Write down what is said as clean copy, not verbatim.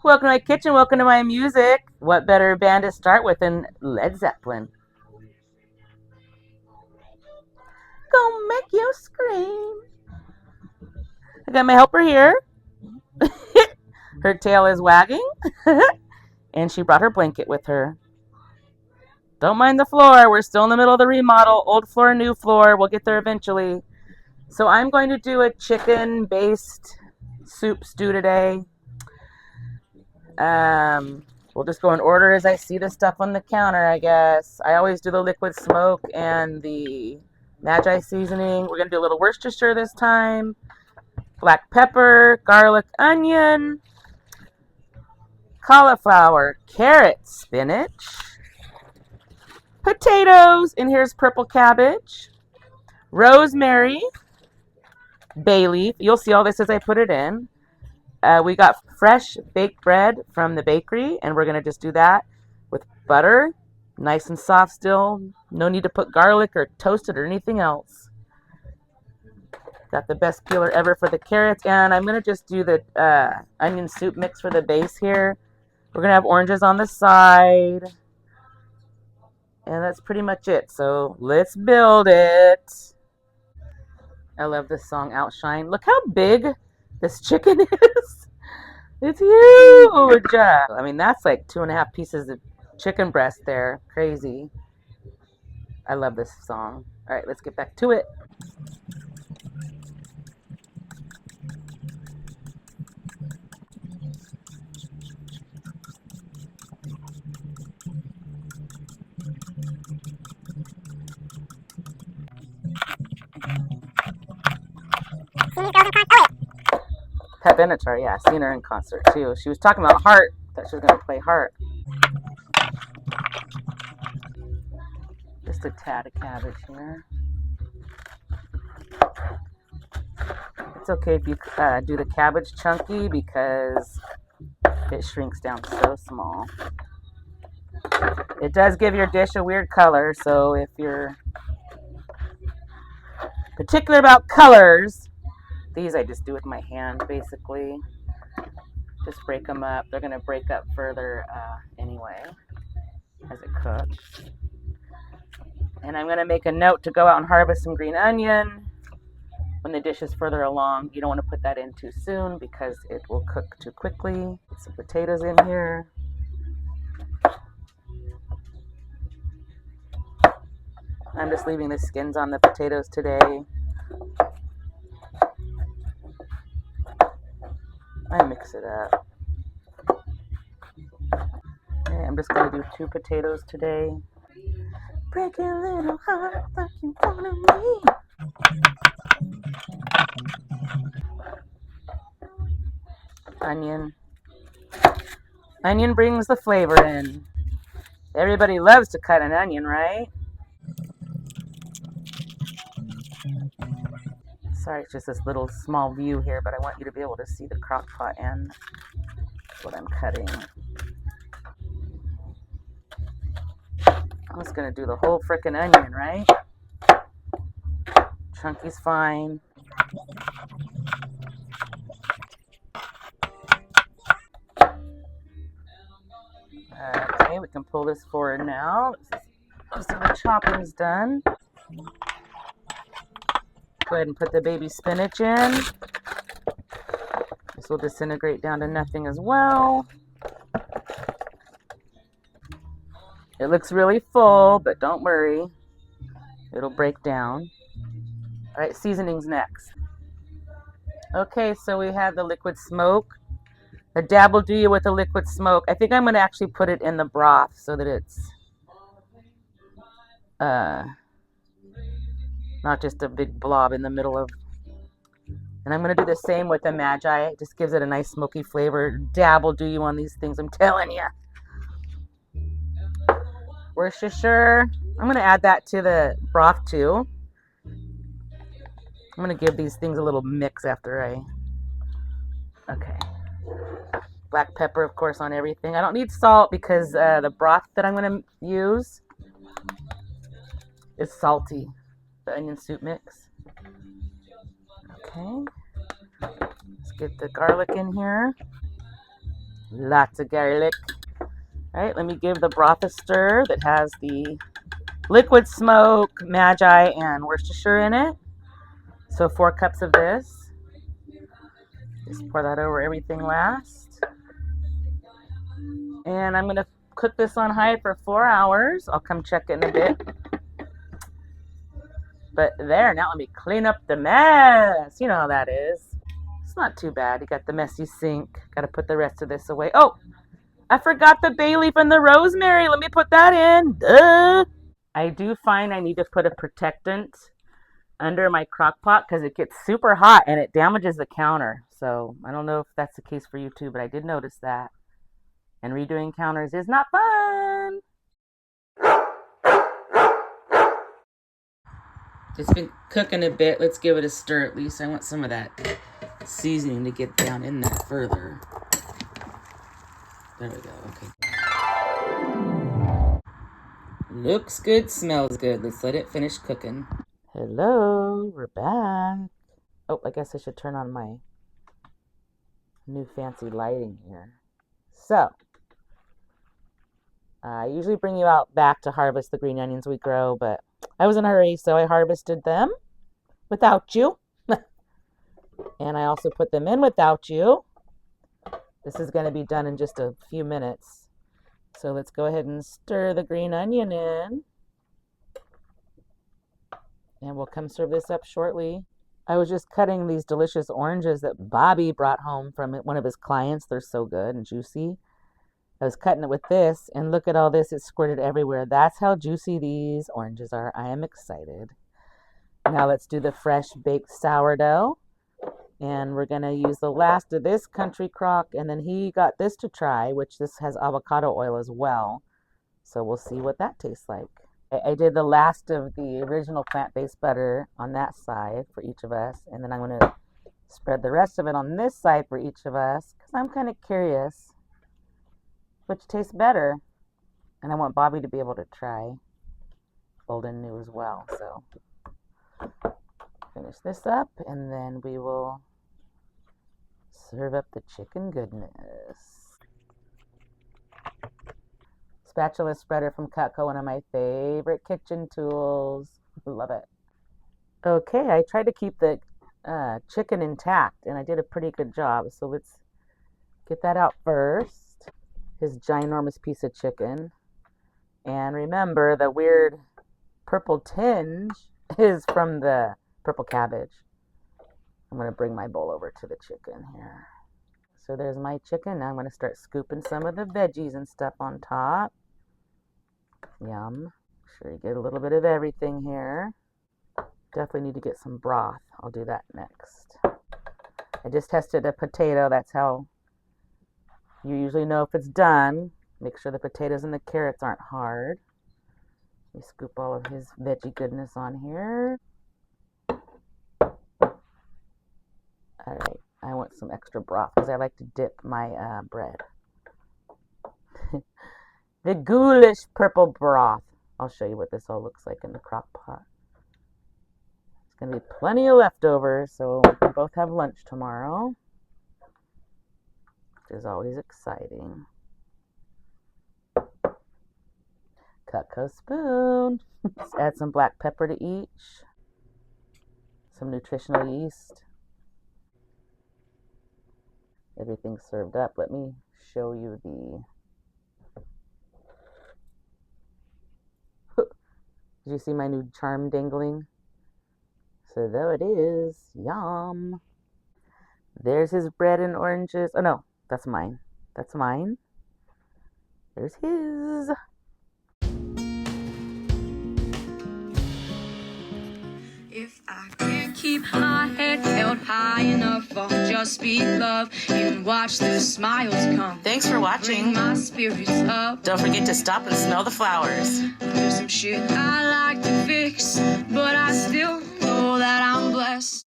Welcome to my kitchen. Welcome to my music. What better band to start with than Led Zeppelin? Gonna make you scream. I got my helper here. Her tail is wagging. And she brought her blanket with her. Don't mind the floor. We're still in the middle of the remodel. Old floor, new floor. We'll get there eventually. So I'm going to do a chicken-based soup stew today. We'll just go in order as I see the stuff on the counter, I guess. I always do the liquid smoke and the Magi seasoning. We're going to do a little Worcestershire this time. Black pepper, garlic, onion, cauliflower, carrot, spinach, potatoes, and here's purple cabbage, rosemary, bay leaf. You'll see all this as I put it in. We got fresh baked bread from the bakery, and we're going to just do that with butter, nice and soft still. No need to put garlic or toast it or anything else. Got the best peeler ever for the carrots, and I'm going to just do the onion soup mix for the base here. We're going to have oranges on the side, and that's pretty much it. So let's build it. I love this song, Outshine. Look how big this chicken is. It's huge. I mean, that's like 2.5 pieces of chicken breast there. Crazy. I love this song. All right, let's get back to it. Pat Benatar, yeah, I've seen her in concert too. She was talking about Heart, that she was going to play Heart. Just a tad of cabbage here. It's okay if you do the cabbage chunky because it shrinks down so small. It does give your dish a weird color, so if you're particular about colors, these I just do with my hand basically. Just break them up. They're going to break up further anyway as it cooks. And I'm going to make a note to go out and harvest some green onion when the dish is further along. You don't want to put that in too soon because it will cook too quickly. Put some potatoes in here. I'm just leaving the skins on the potatoes today. I mix it up. Okay, I'm just going to do 2 potatoes today. Break your little heart like you wanted me. Onion. Onion brings the flavor in. Everybody loves to cut an onion, right? Sorry, it's just this little small view here, but I want you to be able to see the crock pot and what I'm cutting. I was going to do the whole frickin' onion, right? Chunky's fine. Okay, we can pull this forward now. Most of the chopping's done. Go ahead and put the baby spinach in. This will disintegrate down to nothing as well. It looks really full, but don't worry. It'll break down. All right, seasoning's next. Okay, so we have the liquid smoke. A dab will do you with the liquid smoke. I think I'm going to actually put it in the broth so that it's not just a big blob in the middle of. And I'm going to do the same with the Magi. It just gives it a nice smoky flavor. Dab will do you on these things, I'm telling you. Worcestershire. I'm going to add that to the broth too. I'm going to give these things a little mix after I. Okay. Black pepper, of course, on everything. I don't need salt because the broth that I'm going to use is salty. The onion soup mix. Okay. Let's get the garlic in here. Lots of garlic. All right, let me give the broth a stir that has the liquid smoke, Magi, and Worcestershire in it. So 4 cups of this. Just pour that over everything last. And I'm going to cook this on high for 4 hours. I'll come check it in a bit. But there, now let me clean up the mess. You know how that is. It's not too bad. You got the messy sink. Got to put the rest of this away. Oh, I forgot the bay leaf and the rosemary. Let me put that in. Duh. I do find I need to put a protectant under my crock pot because it gets super hot and it damages the counter. So I don't know if that's the case for you too, but I did notice that. And redoing counters is not fun. It's been cooking a bit. Let's give it a stir at least. I want some of that seasoning to get down in there further. There we go. Okay. Looks good, smells good. Let's let it finish cooking. Hello, we're back. Oh, I guess I should turn on my new fancy lighting here. So, I usually bring you out back to harvest the green onions we grow, but I was in a hurry, so I harvested them without you. And I also put them in without you. This is going to be done in just a few minutes. So let's go ahead and stir the green onion in. And we'll come serve this up shortly. I was just cutting these delicious oranges that Bobby brought home from one of his clients. They're so good and juicy. I was cutting it with this, and look at all this. It squirted everywhere. That's how juicy these oranges are. I am excited. Now let's do the fresh baked sourdough. And we're going to use the last of this country crock. And then he got this to try, which this has avocado oil as well. So we'll see what that tastes like. I did the last of the original plant-based butter on that side for each of us. And then I'm going to spread the rest of it on this side for each of us. Because I'm kind of curious which tastes better. And I want Bobby to be able to try old and new as well. So finish this up and then we will serve up the chicken goodness. Spatula spreader from Cutco, one of my favorite kitchen tools. Love it. Okay, I tried to keep the chicken intact and I did a pretty good job. So let's get that out first. His ginormous piece of chicken. And remember, the weird purple tinge is from the purple cabbage. I'm going to bring my bowl over to the chicken here. So there's my chicken. Now I'm going to start scooping some of the veggies and stuff on top. Yum. Make sure you get a little bit of everything here. Definitely need to get some broth. I'll do that next. I just tested a potato. That's how you usually know if it's done. Make sure the potatoes and the carrots aren't hard. We scoop all of his veggie goodness on here. All right, I want some extra broth because I like to dip my bread. The ghoulish purple broth. I'll show you what this all looks like in the crock pot. There's going to be plenty of leftovers, so we can both have lunch tomorrow, which is always exciting. Cutco spoon. Let's add some black pepper to each. Some nutritional yeast. Everything's served up. Let me show you the... Did you see my new charm dangling? So there it is. Yum. There's his bread and oranges. Oh no, that's mine. That's mine. There's his. If I can't keep my head held high enough, I'll just speak love and watch the smiles come. Thanks for watching. Bring my spirits up. Don't forget to stop and smell the flowers. There's some shit I like to fix, but I still know that I'm blessed.